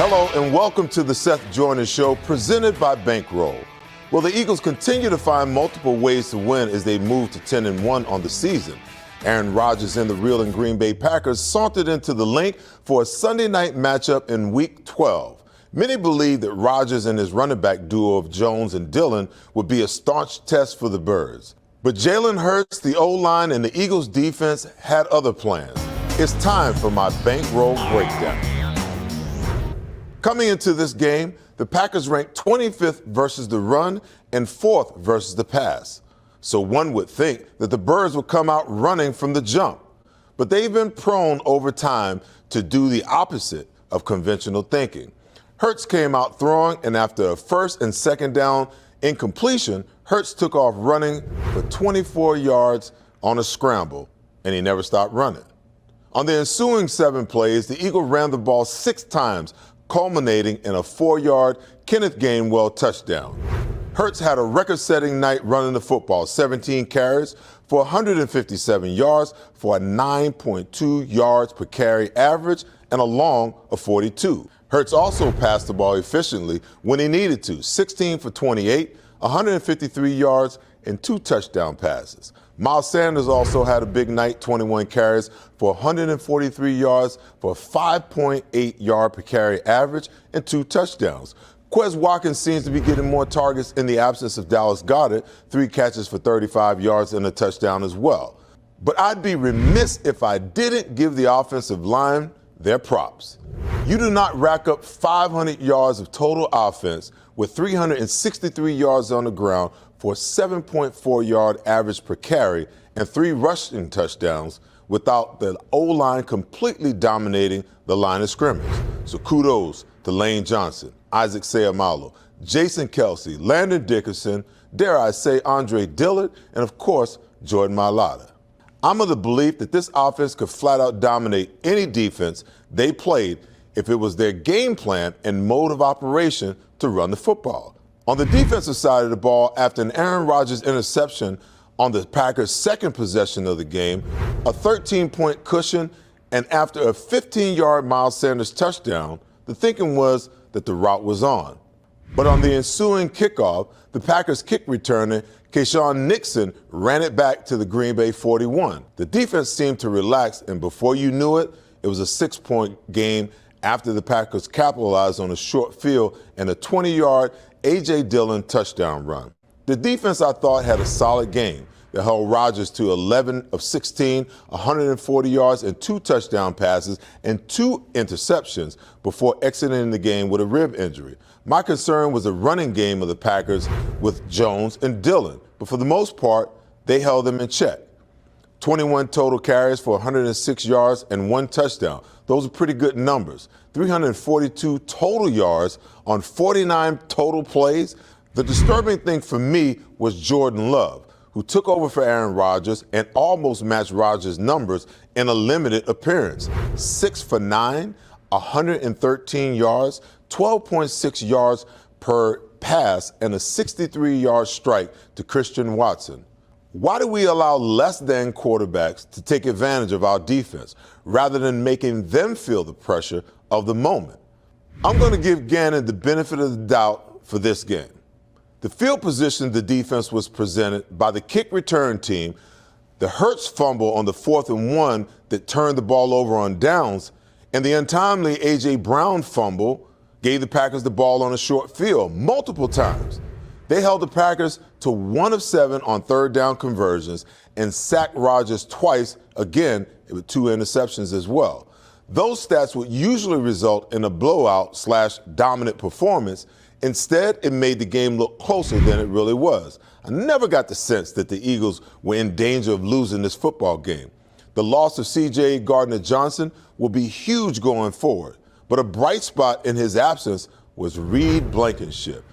Hello and welcome to the Seth Joyner Show, presented by Bankroll. Well, the Eagles continue to find multiple ways to win as they move to 10-1 on the season. Aaron Rodgers and the reeling Green Bay Packers sauntered into the Linc for a Sunday night matchup in Week 12. Many believe that Rodgers and his running back duo of Jones and Dillon would be a staunch test for the Birds. But Jalen Hurts, the O-line, and the Eagles defense had other plans. It's time for my Bankroll breakdown. Coming into this game, the Packers ranked 25th versus the run and 4th versus the pass. So one would think that the Birds would come out running from the jump. But they've been prone over time to do the opposite of conventional thinking. Hurts came out throwing, and after a first and second down incompletion, Hurts took off running for 24 yards on a scramble, and he never stopped running. On the ensuing 7 plays, the Eagles ran the ball 6 times, culminating in a 4-yard Kenneth Gainwell touchdown. Hurts had a record-setting night running the football, 17 carries for 157 yards for a 9.2 yards per carry average and a long of 42. Hurts also passed the ball efficiently when he needed to, 16 for 28, 153 yards and 2 touchdown passes. Miles Sanders also had a big night, 21 carries for 143 yards for a 5.8 yard per carry average and 2 touchdowns. Quez Watkins seems to be getting more targets in the absence of Dallas Goedert, 3 catches for 35 yards and a touchdown as well. But I'd be remiss if I didn't give the offensive line their props. You do not rack up 500 yards of total offense with 363 yards on the ground for a 7.4 yard average per carry and 3 rushing touchdowns without the O-line completely dominating the line of scrimmage. So kudos to Lane Johnson, Isaac Seumalo, Jason Kelsey, Landon Dickerson, dare I say Andre Dillard, and of course, Jordan Mailata. I'm of the belief that this offense could flat out dominate any defense they played if it was their game plan and mode of operation to run the football. On the defensive side of the ball, after an Aaron Rodgers interception on the Packers' second possession of the game, a 13-point cushion, and after a 15-yard Miles Sanders touchdown, the thinking was that the route was on. But on the ensuing kickoff, the Packers' kick returner, Keisean Nixon, ran it back to the Green Bay 41. The defense seemed to relax, and before you knew it, it was a 6-point game after the Packers capitalized on a short field and a 20-yard A.J. Dillon touchdown run. The defense, I thought, had a solid game. They held Rodgers to 11 of 16, 140 yards and 2 touchdown passes and 2 interceptions before exiting the game with a rib injury. My concern was the running game of the Packers with Jones and Dillon, but for the most part, they held them in check. 21 total carries for 106 yards and 1 touchdown. Those are pretty good numbers. 342 total yards on 49 total plays. The disturbing thing for me was Jordan Love, who took over for Aaron Rodgers and almost matched Rodgers' numbers in a limited appearance. 6 for 9, 113 yards, 12.6 yards per pass, and a 63-yard strike to Christian Watson. Why do we allow less than quarterbacks to take advantage of our defense rather than making them feel the pressure of the moment? I'm going to give Gannon the benefit of the doubt for this game. The field position the defense was presented by the kick return team, the Hurts fumble on the 4th and 1 that turned the ball over on downs, and the untimely A.J. Brown fumble gave the Packers the ball on a short field multiple times. They held the Packers to 1 of 7 on 3rd down conversions and sacked Rodgers twice, again with 2 interceptions as well. Those stats would usually result in a blowout/dominant performance. Instead, it made the game look closer than it really was. I never got the sense that the Eagles were in danger of losing this football game. The loss of C.J. Gardner-Johnson will be huge going forward, but a bright spot in his absence was Reed Blankenship.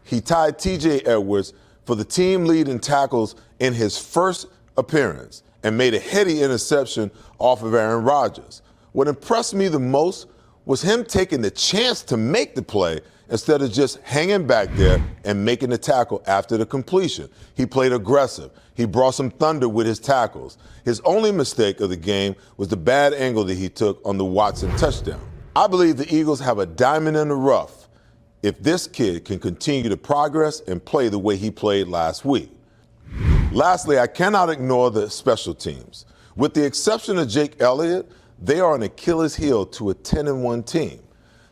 He tied T.J. Edwards for the team lead in tackles in his first appearance and made a heady interception off of Aaron Rodgers. What impressed me the most was him taking the chance to make the play instead of just hanging back there and making the tackle after the completion. He played aggressive. He brought some thunder with his tackles. His only mistake of the game was the bad angle that he took on the Watson touchdown. I believe the Eagles have a diamond in the rough if this kid can continue to progress and play the way he played last week. Lastly, I cannot ignore the special teams. With the exception of Jake Elliott, they are an Achilles heel to a 10-1 team.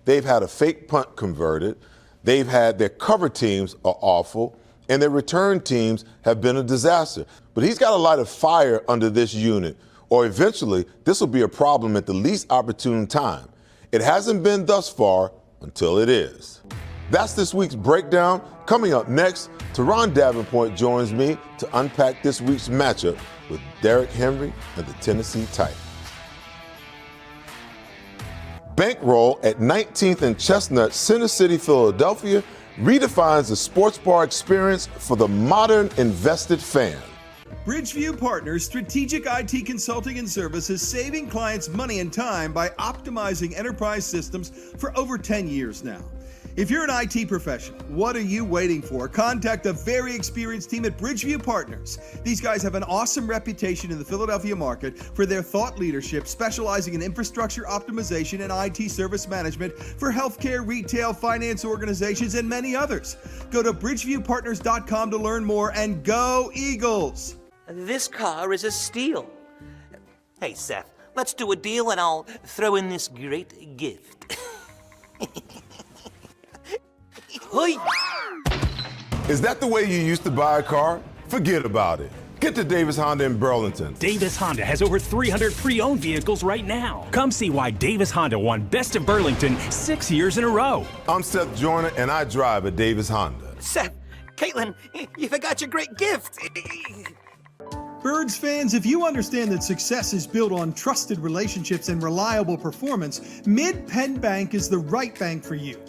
They've had a fake punt converted. They've had their cover teams are awful, and their return teams have been a disaster. But he's got to light a fire under this unit, or eventually this will be a problem at the least opportune time. It hasn't been thus far until it is. That's this week's breakdown. Coming up next, Tehran Davenport joins me to unpack this week's matchup with Derrick Henry and the Tennessee Titans. Bankroll at 19th and Chestnut, Center City, Philadelphia, redefines the sports bar experience for the modern invested fan. Bridgeview Partners strategic IT consulting and services, saving clients money and time by optimizing enterprise systems for over 10 years now. If you're an IT professional, what are you waiting for? Contact a very experienced team at Bridgeview Partners. These guys have an awesome reputation in the Philadelphia market for their thought leadership, specializing in infrastructure optimization and IT service management for healthcare, retail, finance organizations, and many others. Go to bridgeviewpartners.com to learn more, and go Eagles! This car is a steal. Hey, Seth, let's do a deal and I'll throw in this great gift. Hey. Is that the way you used to buy a car? Forget about it. Get to Davis Honda in Burlington. Davis Honda has over 300 pre-owned vehicles right now. Come see why Davis Honda won Best of Burlington 6 years in a row. I'm Seth Joyner, and I drive a Davis Honda. Seth, Caitlin, you forgot your great gift. Birds fans, if you understand that success is built on trusted relationships and reliable performance, Mid-Penn Bank is the right bank for you.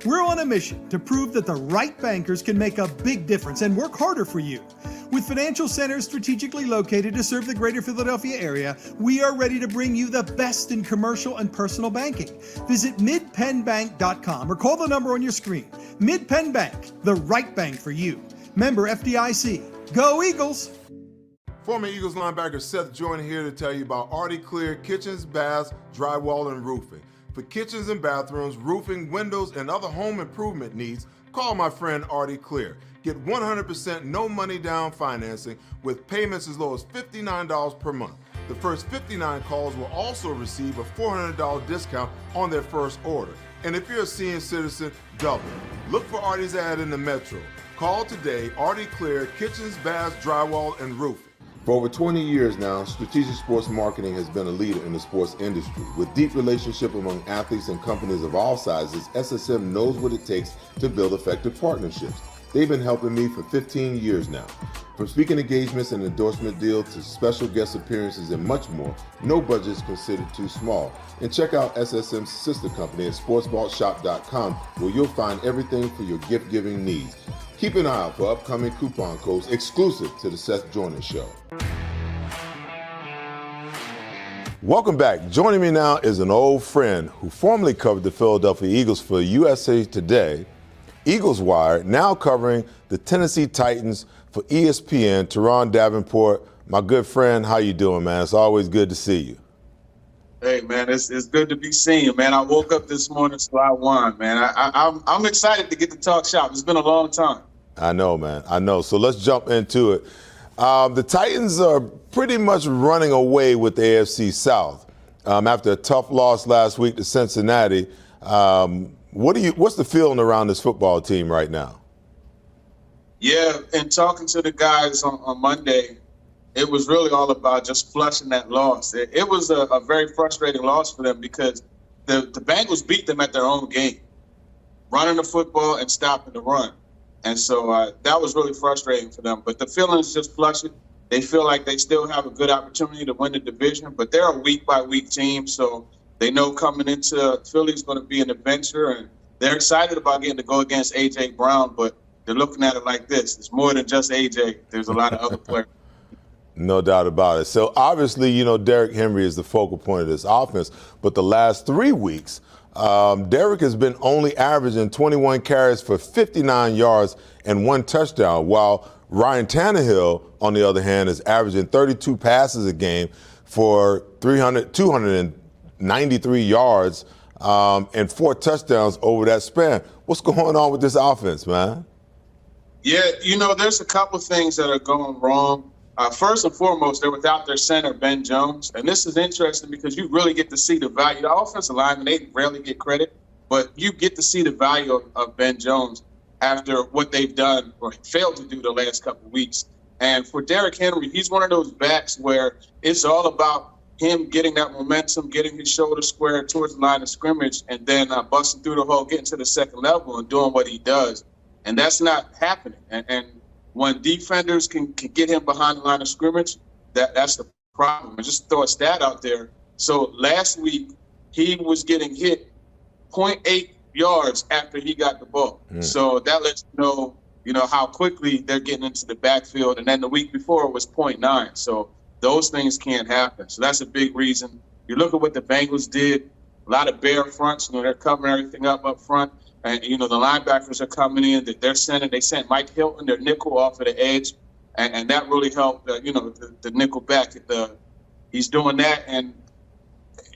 We're on a mission to prove that the right bankers can make a big difference and work harder for you. With financial centers strategically located to serve the greater Philadelphia area, we are ready to bring you the best in commercial and personal banking. Visit midpennbank.com or call the number on your screen. Mid-Penn Bank, the right bank for you. Member FDIC. Go Eagles! Former Eagles linebacker Seth Joyner here to tell you about Artie Clear Kitchens, Baths, Drywall, and Roofing. For kitchens and bathrooms, roofing, windows, and other home improvement needs, call my friend Artie Clear. Get 100% no money down financing with payments as low as $59 per month. The first 59 calls will also receive a $400 discount on their first order. And if you're a senior citizen, double. Look for Artie's ad in the Metro. Call today, Artie Clear Kitchens, Baths, Drywall, and Roofing. For over 20 years now, strategic sports marketing has been a leader in the sports industry. With deep relationship among athletes and companies of all sizes, SSM knows what it takes to build effective partnerships. They've been helping me for 15 years now. From speaking engagements and endorsement deals to special guest appearances and much more, no budget is considered too small. And check out SSM's sister company at sportsvaultshop.com, where you'll find everything for your gift-giving needs. Keep an eye out for upcoming coupon codes exclusive to the Seth Joyner Show. Welcome back. Joining me now is an old friend who formerly covered the Philadelphia Eagles for USA Today, Eagles Wire, now covering the Tennessee Titans for ESPN, Tehran Davenport. My good friend, how you doing, man? It's always good to see you. Hey, man, it's good to be seeing you, man. I woke up this morning, so I won, man. I'm excited to get to talk shop. It's been a long time. I know, man. I know. So let's jump into it. The Titans are pretty much running away with the AFC South after a tough loss last week to Cincinnati. What's the feeling around this football team right now? Yeah, and talking to the guys on Monday, it was really all about just flushing that loss. It was a very frustrating loss for them because the Bengals beat them at their own game, running the football and stopping the run. And so that was really frustrating for them. But the feeling is just flushing. They feel like they still have a good opportunity to win the division, but they're a week-by-week team, so they know coming into Philly is going to be an adventure, and they're excited about getting to go against A.J. Brown, but they're looking at it like this. It's more than just A.J. There's a lot of other players. No doubt about it. So obviously, Derrick Henry is the focal point of this offense, but the last 3 weeks, Derrick has been only averaging 21 carries for 59 yards and 1 touchdown, while Ryan Tannehill, on the other hand, is averaging 32 passes a game for 293 yards and 4 touchdowns over that span. What's going on with this offense, man? Yeah, there's a couple things that are going wrong. First and foremost, they're without their center, Ben Jones. And this is interesting because you really get to see the value. The offensive linemen, they rarely get credit, but you get to see the value of Ben Jones after what they've done or failed to do the last couple of weeks. And for Derrick Henry, he's one of those backs where it's all about him getting that momentum, getting his shoulder square towards the line of scrimmage, and then busting through the hole, getting to the second level and doing what he does. And that's not happening. And when defenders can get him behind the line of scrimmage, that's the problem. And just throw a stat out there. So last week, he was getting hit 0.8 yards after he got the ball. So that lets you know, how quickly they're getting into the backfield. And then the week before it was 0.9. So those things can't happen. So that's a big reason. You look at what the Bengals did, a lot of bare fronts. They're covering everything up front. And, the linebackers are coming in. They sent Mike Hilton, their nickel, off of the edge. And that really helped, the nickel back. He's doing that. And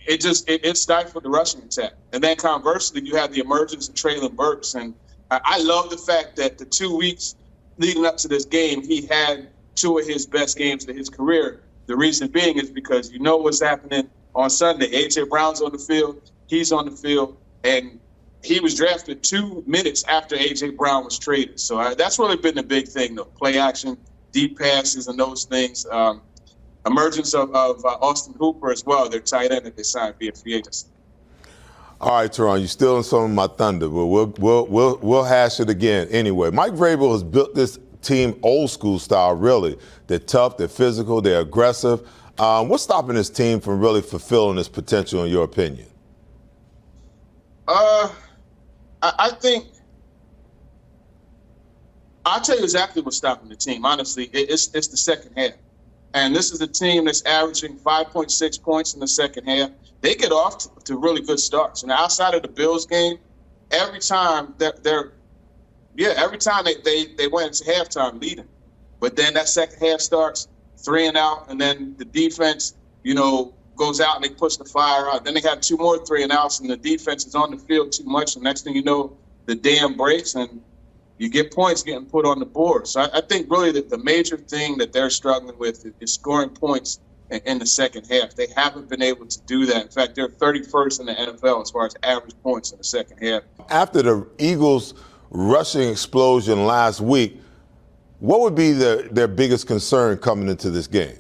it stifled the rushing attack. And then conversely, you have the emergence of Treylon Burks. And I love the fact that the 2 weeks leading up to this game, he had 2 of his best games of his career. The reason being is because you know what's happening on Sunday. A.J. Brown's on the field. He's on the field. And he was drafted 2 minutes after A.J. Brown was traded. So that's really been the big thing, though. Play action, deep passes, and those things. Emergence of Austin Hooper as well, their tight end that they signed via free agency. All right, Tehran, you're stealing some of my thunder, but we'll hash it again anyway. Mike Vrabel has built this team old school style, really. They're tough, they're physical, they're aggressive. What's stopping this team from really fulfilling its potential, in your opinion? I think I'll tell you exactly what's stopping the team. Honestly, it's the second half. And this is a team that's averaging 5.6 points in the second half. They get off to really good starts. And outside of the Bills game, every time they went into halftime leading. But then that second half starts 3 and out, and then the defense, goes out and they push the fire out. Then they have 2 more 3 and outs, and the defense is on the field too much. And next thing you know, the dam breaks, and you get points getting put on the board. So I think really that the major thing that they're struggling with is scoring points in the second half. They haven't been able to do that. In fact, they're 31st in the NFL as far as average points in the second half. After the Eagles' rushing explosion last week, what would be their biggest concern coming into this game?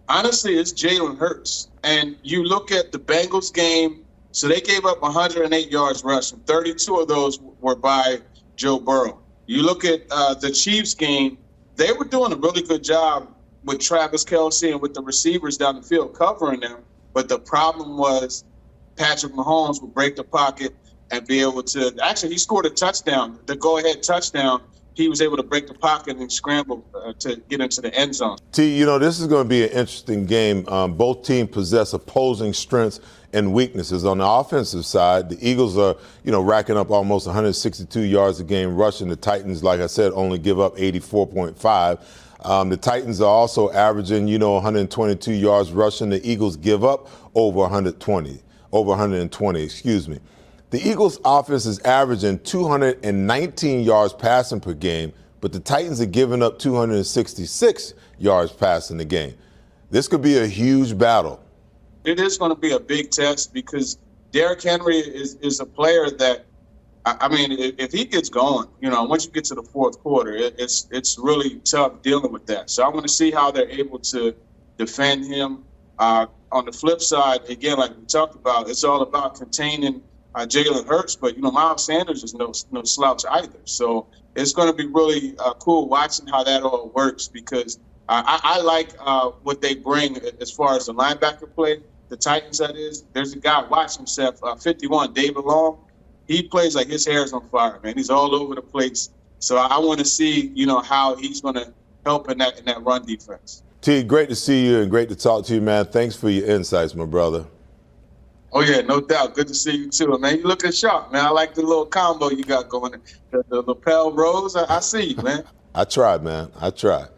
Honestly, it's Jalen Hurts. And you look at the Bengals game, so they gave up 108 yards rushing. 32 of those were by Joe Burrow. You look at the Chiefs game, they were doing a really good job with Travis Kelce and with the receivers down the field covering them. But the problem was Patrick Mahomes would break the pocket and be able to – actually, he scored a touchdown, the go-ahead touchdown. He was able to break the pocket and scramble to get into the end zone. This is going to be an interesting game. Both teams possess opposing strengths and weaknesses. On the offensive side, the Eagles are, racking up almost 162 yards a game rushing. The Titans, like I said, only give up 84.5. The Titans are also averaging, 122 yards rushing. The Eagles give up over 120. The Eagles' offense is averaging 219 yards passing per game, but the Titans are giving up 266 yards passing the game. This could be a huge battle. It is going to be a big test because Derrick Henry is a player that, if he gets going, once you get to the fourth quarter, it's really tough dealing with that. So I want to see how they're able to defend him. On the flip side, again, like we talked about, it's all about containing Jalen Hurts, but Miles Sanders is no slouch either. So it's going to be really cool watching how that all works because I like what they bring as far as the linebacker play. The Titans, that is. There's a guy watching Seth, 51, David Long. He plays like his hair's on fire, man. He's all over the place. So I want to see, how he's going to help in that run defense. T, great to see you and great to talk to you, man. Thanks for your insights, my brother. Oh, yeah, no doubt. Good to see you, too, man. You looking sharp, man. I like the little combo you got going. The lapel rose, I see you, man. I tried, man. I tried.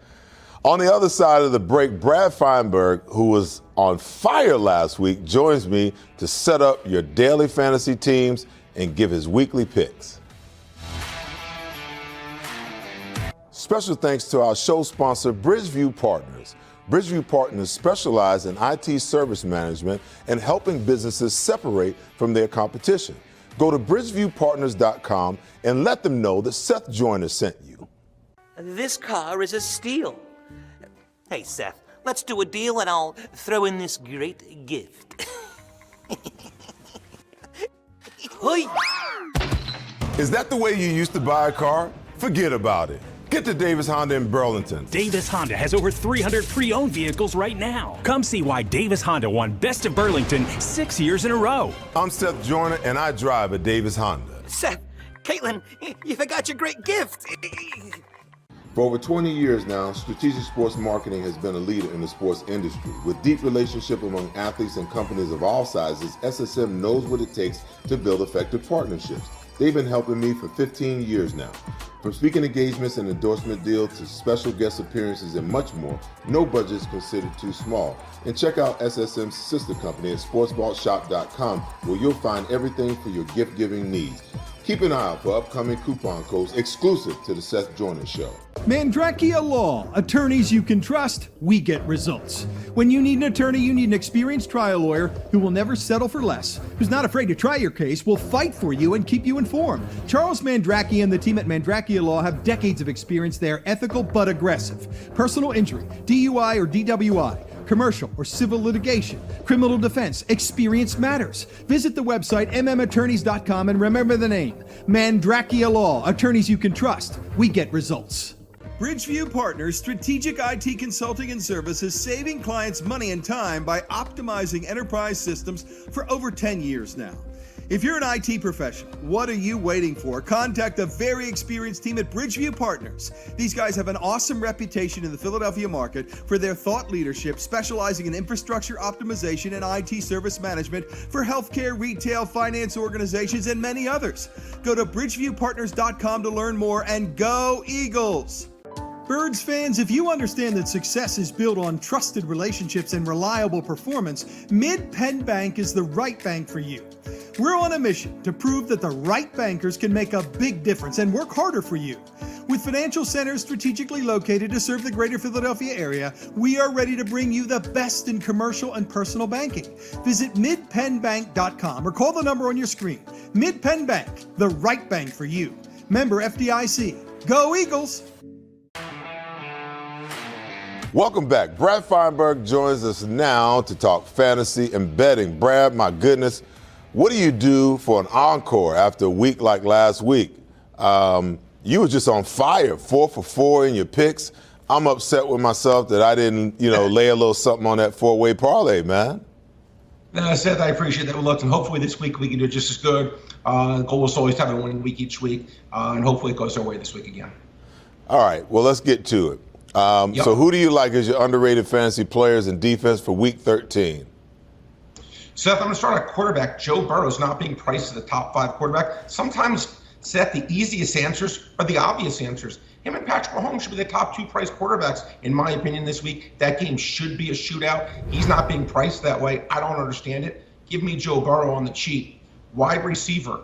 On the other side of the break, Brad Feinberg, who was on fire last week, joins me to set up your daily fantasy teams and give his weekly picks. Special thanks to our show sponsor, Bridgeview Partners. Bridgeview Partners specialize in IT service management and helping businesses separate from their competition. Go to bridgeviewpartners.com and let them know that Seth Joyner sent you. This car is a steal. Hey, Seth, let's do a deal and I'll throw in this great gift. Hoi! Is that the way you used to buy a car? Forget about it. Get to Davis Honda in Burlington. Davis Honda has over 300 pre-owned vehicles right now. Come see why Davis Honda won Best of Burlington 6 years in a row. I'm Seth Joyner, and I drive a Davis Honda. Seth, Caitlin, you forgot your great gift. For over 20 years now, strategic sports marketing has been a leader in the sports industry. With deep relationship among athletes and companies of all sizes, SSM knows what it takes to build effective partnerships. They've been helping me for 15 years now. From speaking engagements and endorsement deals to special guest appearances and much more, no budget is considered too small. And check out SSM's sister company at sportsvaultshop.com, where you'll find everything for your gift-giving needs. Keep an eye out for upcoming coupon codes exclusive to the Seth Joyner Show. Mandrakia Law. Attorneys you can trust, we get results. When you need an attorney, you need an experienced trial lawyer who will never settle for less, who's not afraid to try your case, will fight for you and keep you informed. Charles Mandrakia and the team at Mandrakia Law have decades of experience. They are ethical but aggressive. Personal injury, DUI or DWI, commercial or civil litigation, criminal defense, experience matters. Visit the website mmattorneys.com and remember the name, Mandrakia Law. Attorneys you can trust, we get results. Bridgeview Partners strategic IT consulting and services, saving clients money and time by optimizing enterprise systems for over 10 years now. If you're an IT professional, what are you waiting for? Contact the very experienced team at Bridgeview Partners. These guys have an awesome reputation in the Philadelphia market for their thought leadership, specializing in infrastructure optimization and IT service management for healthcare, retail, finance organizations, and many others. Go to bridgeviewpartners.com to learn more, and go Eagles! Birds fans, if you understand that success is built on trusted relationships and reliable performance, Mid-Penn Bank is the right bank for you. We're on a mission to prove that the right bankers can make a big difference and work harder for you. With financial centers strategically located to serve the greater Philadelphia area, we are ready to bring you the best in commercial and personal banking. Visit midpennbank.com or call the number on your screen. Mid-Penn Bank, the right bank for you. Member FDIC. Go Eagles! Welcome back. Brad Feinberg joins us now to talk fantasy and betting. Brad, my goodness, what do you do for an encore after a week like last week? You were just on fire, 4 for 4 in your picks. I'm upset with myself that I didn't, lay a little something on that 4-way parlay, man. No, Seth, I appreciate that. Look, and hopefully this week we can do just as good. The goal is always to have a winning week each week, and hopefully it goes our way this week again. All right, well, let's get to it. So who do you like as your underrated fantasy players and defense for week 13? Seth, I'm going to start at quarterback. Joe Burrow is not being priced as the top 5 quarterback. Sometimes, Seth, the easiest answers are the obvious answers. Him and Patrick Mahomes should be the top 2 priced quarterbacks, in my opinion, this week. That game should be a shootout. He's not being priced that way. I don't understand it. Give me Joe Burrow on the cheap. Wide receiver.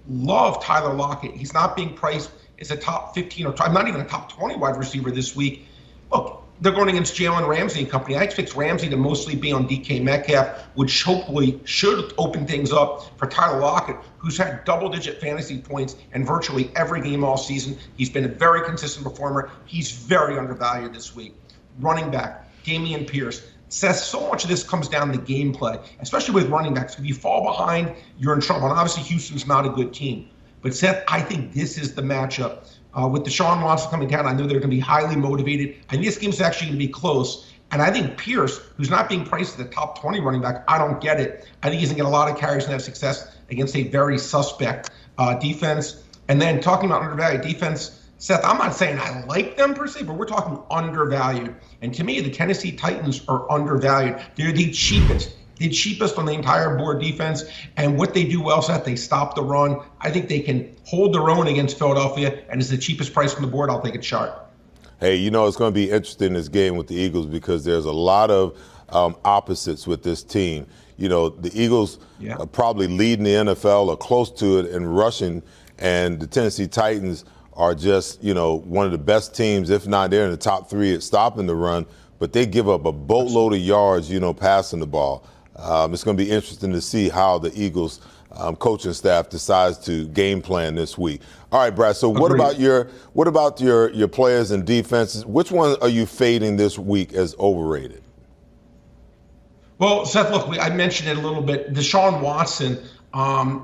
Love Tyler Lockett. He's not being priced as a top 15 or not even a top 20 wide receiver this week. Look, they're going against Jalen Ramsey and company. I expect Ramsey to mostly be on DK Metcalf, which hopefully should open things up for Tyler Lockett, who's had double-digit fantasy points in virtually every game all season. He's been a very consistent performer. He's very undervalued this week. Running back, Dameon Pierce. Seth, so much of this comes down to gameplay, especially with running backs. If you fall behind, you're in trouble. And obviously, Houston's not a good team. But Seth, I think this is the matchup. With Deshaun Watson coming down, I know they're going to be highly motivated. And this game's actually going to be close. And I think Pierce, who's not being priced as the top 20 running back, I don't get it. I think he's going to get a lot of carries and have success against a very suspect defense. And then talking about undervalued defense, Seth, I'm not saying I like them per se, but we're talking undervalued. And to me, the Tennessee Titans are undervalued. They're the cheapest on the entire board defense. And what they do well, Seth, they stop the run. I think they can hold their own against Philadelphia. And as the cheapest price on the board, I'll take it sharp. Hey, you know, it's going to be interesting this game with the Eagles because there's a lot of opposites with this team. You know, the Eagles are probably leading the NFL or close to it in rushing, and the Tennessee Titans are just, you know, one of the best teams, if not they're in the top 3 at stopping the run, but they give up a boatload of yards, you know, passing the ball. It's going to be interesting to see how the Eagles coaching staff decides to game plan this week. All right, Brad. So what about your players and defenses? Which one are you fading this week as overrated? Well, Seth, look, I mentioned it a little bit. Deshaun Watson,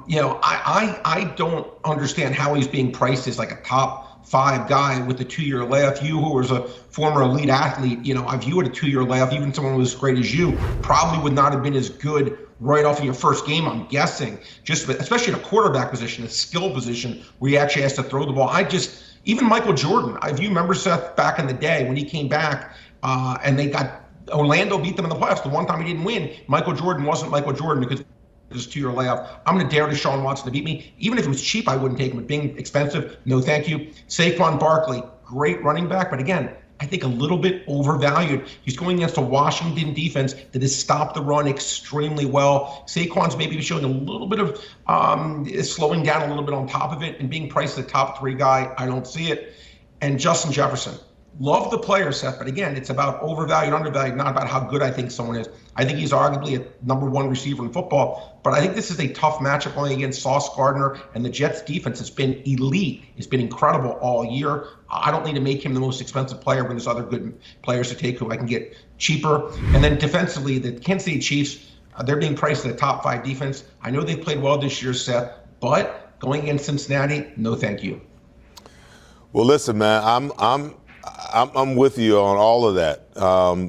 you know, I don't understand how he's being priced as like a top 5 guy with a 2-year layoff. You, who was a former elite athlete, you know, I view it a 2-year layoff. Even someone who was as great as you probably would not have been as good right off of your first game, I'm guessing, just especially in a quarterback position, a skill position where he actually has to throw the ball. Even Michael Jordan, if you remember, Seth, back in the day when he came back and Orlando beat them in the playoffs. The one time he didn't win, Michael Jordan wasn't Michael Jordan because his 2-year layoff. I'm going to dare Deshaun Watson to beat me. Even if it was cheap, I wouldn't take him. But being expensive, no thank you. Saquon Barkley, great running back, but again, I think a little bit overvalued. He's going against a Washington defense that has stopped the run extremely well. Saquon's maybe showing a little bit of slowing down a little bit on top of it and being priced as a top 3 guy. I don't see it. And Justin Jefferson. Love the player, Seth, but again, it's about overvalued, undervalued, not about how good I think someone is. I think he's arguably a #1 receiver in football, but I think this is a tough matchup going against Sauce Gardner, and the Jets' defense has been elite. It's been incredible all year. I don't need to make him the most expensive player when there's other good players to take who I can get cheaper. And then defensively, the Kansas City Chiefs, they're being priced at a top 5 defense. I know they've played well this year, Seth, but going against Cincinnati, no thank you. Well, listen, man, I'm with you on all of that.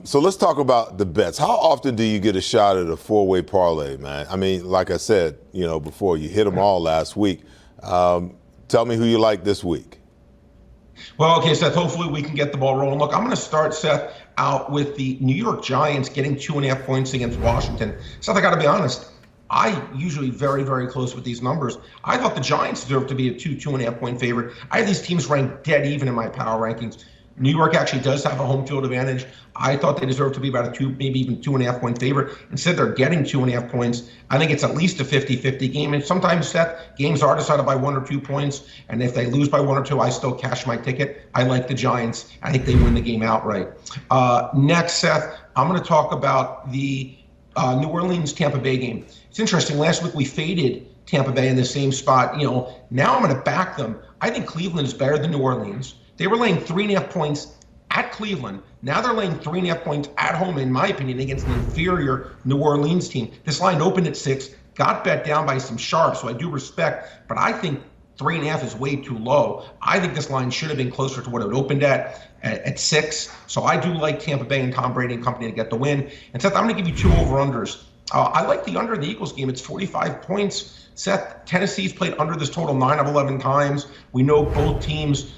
So let's talk about the bets. How often do you get a shot at a 4-way parlay, man? I mean, like I said, you know, before, you hit them all last week. Tell me who you like this week. Well, okay, Seth, hopefully we can get the ball rolling. Look, I'm going to start, Seth, out with the New York Giants getting 2.5 points against Washington. Seth, I got to be honest. I usually very, very close with these numbers. I thought the Giants deserved to be a 2.5 point favorite. I have these teams ranked dead even in my power rankings. New York actually does have a home field advantage. I thought they deserved to be about a 2, maybe even 2.5 point favorite. Instead, they're getting 2.5 points. I think it's at least a 50-50 game. And sometimes, Seth, games are decided by 1 or 2 points. And if they lose by 1 or 2, I still cash my ticket. I like the Giants. I think they win the game outright. Next, Seth, I'm going to talk about the New Orleans-Tampa Bay game. It's interesting. Last week we faded Tampa Bay in the same spot. You know, now I'm going to back them. I think Cleveland is better than New Orleans. They were laying 3.5 points at Cleveland. Now they're laying 3.5 points at home, in my opinion, against an inferior New Orleans team. This line opened at 6, got bet down by some sharps, so I do respect, but I think 3.5 is way too low. I think this line should have been closer to what it opened at 6. So I do like Tampa Bay and Tom Brady and company to get the win. And Seth, I'm going to give you 2 over-unders. I like the under in the Eagles game. It's 45 points. Seth, Tennessee's played under this total 9 of 11 times. We know both teams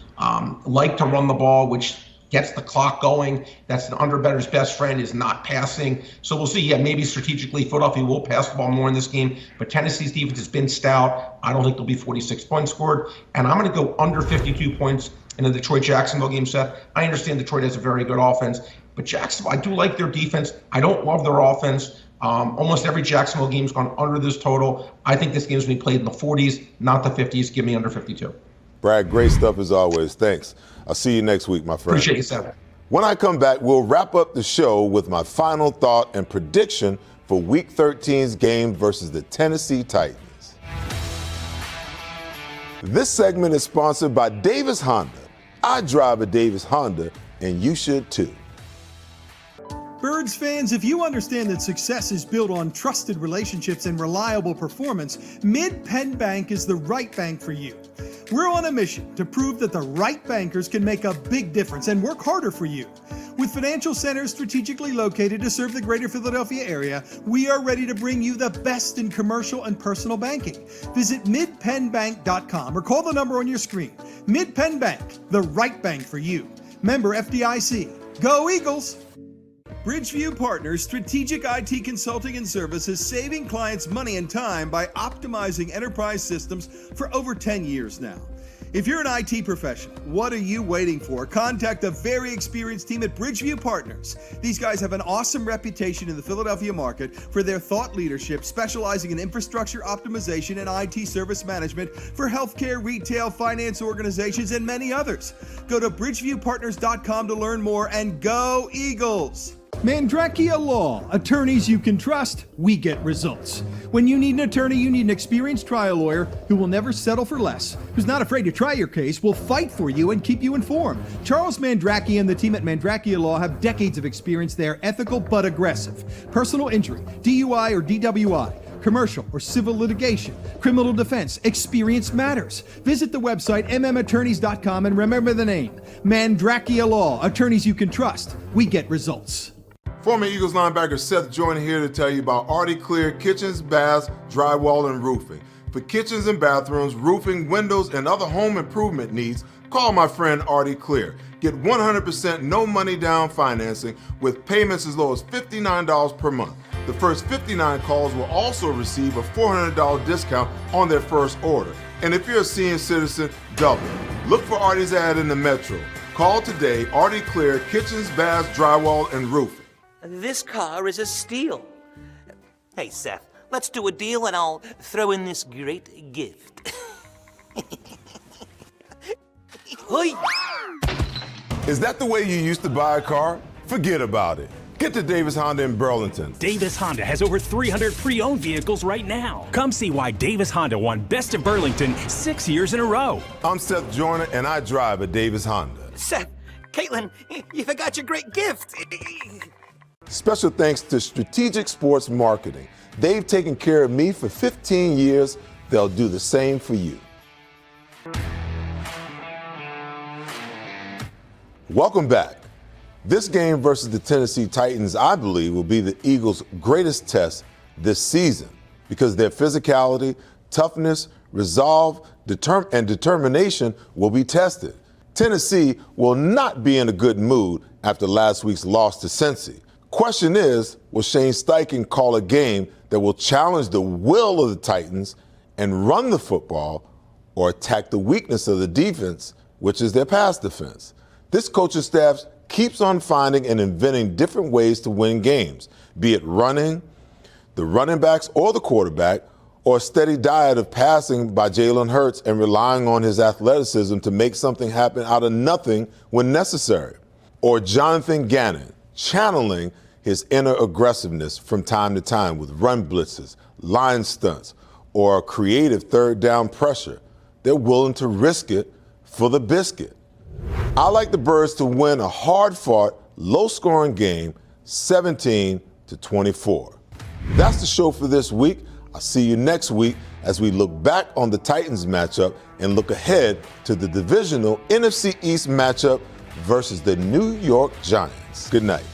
like to run the ball, which gets the clock going. That's the under bettor's best friend, is not passing. So we'll see. Yeah, maybe strategically, Philadelphia will pass the ball more in this game, but Tennessee's defense has been stout. I don't think there'll be 46 points scored. And I'm going to go under 52 points in the Detroit-Jacksonville game, Seth. I understand Detroit has a very good offense, but Jacksonville, I do like their defense. I don't love their offense. Almost every Jacksonville game's gone under this total. I think this game's going to be played in the 40s, not the 50s. Give me under 52. Brad, great stuff as always. Thanks. I'll see you next week, my friend. Appreciate you, Seth. When I come back, we'll wrap up the show with my final thought and prediction for Week 13's game versus the Tennessee Titans. This segment is sponsored by Davis Honda. I drive a Davis Honda, and you should too. Birds fans, if you understand that success is built on trusted relationships and reliable performance, Mid-Penn Bank is the right bank for you. We're on a mission to prove that the right bankers can make a big difference and work harder for you. With financial centers strategically located to serve the greater Philadelphia area, we are ready to bring you the best in commercial and personal banking. Visit midpennbank.com or call the number on your screen. Mid-Penn Bank, the right bank for you. Member FDIC. Go Eagles! Bridgeview Partners Strategic IT Consulting and Services, saving clients money and time by optimizing enterprise systems for over 10 years now. If you're an IT professional, what are you waiting for? Contact the very experienced team at Bridgeview Partners. These guys have an awesome reputation in the Philadelphia market for their thought leadership, specializing in infrastructure optimization and IT service management for healthcare, retail, finance organizations, and many others. Go to bridgeviewpartners.com to learn more, and go Eagles! Mandrakia Law. Attorneys you can trust, we get results. When you need an attorney, you need an experienced trial lawyer who will never settle for less, who's not afraid to try your case, will fight for you and keep you informed. Charles Mandrakia and the team at Mandrakia Law have decades of experience. They are ethical but aggressive. Personal injury, DUI or DWI, commercial or civil litigation, criminal defense, experience matters. Visit the website mmattorneys.com and remember the name, Mandrakia Law. Attorneys you can trust, we get results. Former Eagles linebacker Seth Joyner here to tell you about Artie Clear Kitchens, Baths, Drywall, and Roofing. For kitchens and bathrooms, roofing, windows, and other home improvement needs, call my friend Artie Clear. Get 100% no money down financing with payments as low as $59 per month. The first 59 calls will also receive a $400 discount on their first order. And if you're a senior citizen, double. Look for Artie's ad in the Metro. Call today, Artie Clear Kitchens, Baths, Drywall, and Roofing. This car is a steal. Hey, Seth, let's do a deal and I'll throw in this great gift. Hoi! Is that the way you used to buy a car? Forget about it. Get to Davis Honda in Burlington. Davis Honda has over 300 pre-owned vehicles right now. Come see why Davis Honda won Best of Burlington 6 years in a row. I'm Seth Joyner, and I drive a Davis Honda. Seth, Caitlin, you forgot your great gift. Special thanks to Strategic Sports Marketing. They've taken care of me for 15 years. They'll do the same for you. Welcome back. This game versus the Tennessee Titans, I believe, will be the Eagles' greatest test this season because their physicality, toughness, resolve, and determination will be tested. Tennessee will not be in a good mood after last week's loss to Cincy. Question is, will Shane Steichen call a game that will challenge the will of the Titans and run the football or attack the weakness of the defense, which is their pass defense? This coaching staff keeps on finding and inventing different ways to win games, be it running, the running backs or the quarterback, or a steady diet of passing by Jalen Hurts and relying on his athleticism to make something happen out of nothing when necessary. Or Jonathan Gannon channeling his inner aggressiveness from time to time with run blitzes, line stunts, or a creative third down pressure. They're willing to risk it for the biscuit. I like the Birds to win a hard-fought, low-scoring game, 17-24. That's the show for this week. I'll see you next week as we look back on the Titans matchup and look ahead to the divisional NFC East matchup versus the New York Giants. Good night.